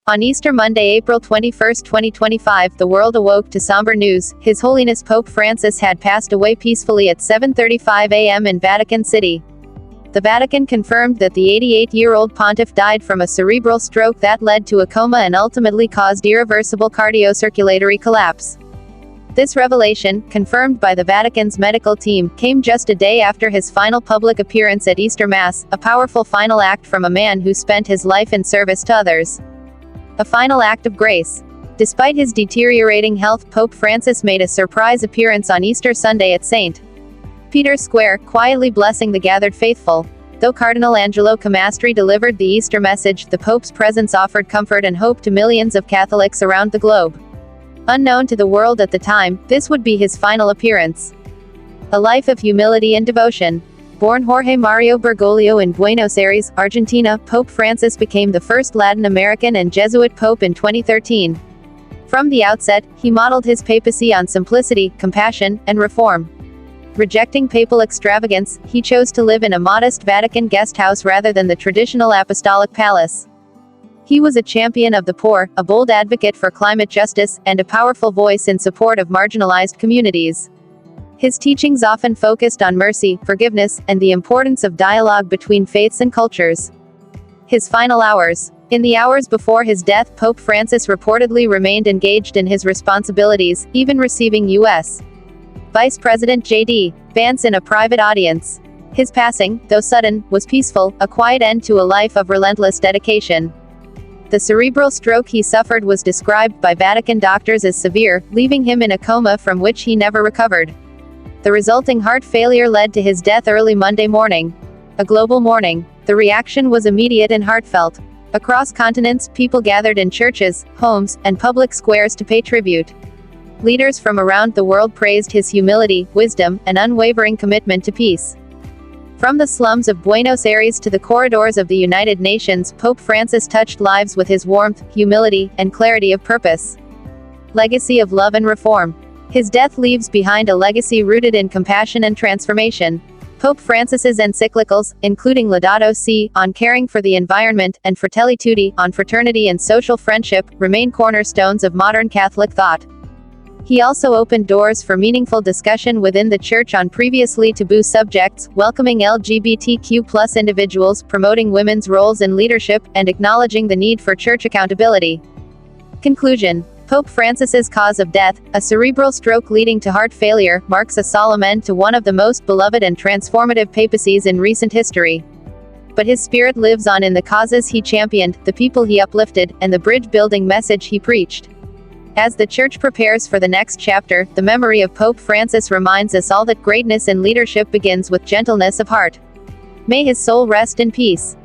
On Easter Monday, April 21, 2025, the world awoke to somber news. His Holiness Pope Francis had passed away peacefully at 7:35 a.m. in Vatican City. The Vatican confirmed that the 88-year-old pontiff died from a cerebral stroke that led to a coma and ultimately caused irreversible cardiocirculatory collapse. This revelation, confirmed by the Vatican's medical team, came just a day after his final public appearance at Easter Mass, a powerful final act from a man who spent his life in service to others. A final act of grace. Despite his deteriorating health, Pope Francis made a surprise appearance on Easter Sunday at St. Peter's Square, quietly blessing the gathered faithful. Though Cardinal Angelo Camastri delivered the Easter message, the Pope's presence offered comfort and hope to millions of Catholics around the globe. Unknown to the world at the time, this would be his final appearance. A life of humility and devotion. Born Jorge Mario Bergoglio in Buenos Aires, Argentina, Pope Francis became the first Latin American and Jesuit pope in 2013. From the outset, he modeled his papacy on simplicity, compassion, and reform. Rejecting papal extravagance, he chose to live in a modest Vatican guest house rather than the traditional apostolic palace. He was a champion of the poor, a bold advocate for climate justice, and a powerful voice in support of marginalized communities. His teachings often focused on mercy, forgiveness, and the importance of dialogue between faiths and cultures. His final hours. In the hours before his death, Pope Francis reportedly remained engaged in his responsibilities, even receiving U.S. Vice President J.D. Vance in a private audience. His passing, though sudden, was peaceful, a quiet end to a life of relentless dedication. The cerebral stroke he suffered was described by Vatican doctors as severe, leaving him in a coma from which he never recovered. The resulting heart failure led to his death early Monday morning. A global mourning. The reaction was immediate and heartfelt. Across continents, people gathered in churches, homes, and public squares to pay tribute. Leaders from around the world praised his humility, wisdom, and unwavering commitment to peace. From the slums of Buenos Aires to the corridors of the United Nations, Pope Francis touched lives with his warmth, humility, and clarity of purpose. Legacy of love and reform. His death leaves behind a legacy rooted in compassion and transformation. Pope Francis's encyclicals, including Laudato Si, on caring for the environment, and Fratelli Tutti, on fraternity and social friendship, remain cornerstones of modern Catholic thought. He also opened doors for meaningful discussion within the Church on previously taboo subjects, welcoming LGBTQ+ individuals, promoting women's roles in leadership, and acknowledging the need for Church accountability. Conclusion. Pope Francis's cause of death, a cerebral stroke leading to heart failure, marks a solemn end to one of the most beloved and transformative papacies in recent history. But his spirit lives on in the causes he championed, the people he uplifted, and the bridge-building message he preached. As the Church prepares for the next chapter, the memory of Pope Francis reminds us all that greatness in leadership begins with gentleness of heart. May his soul rest in peace.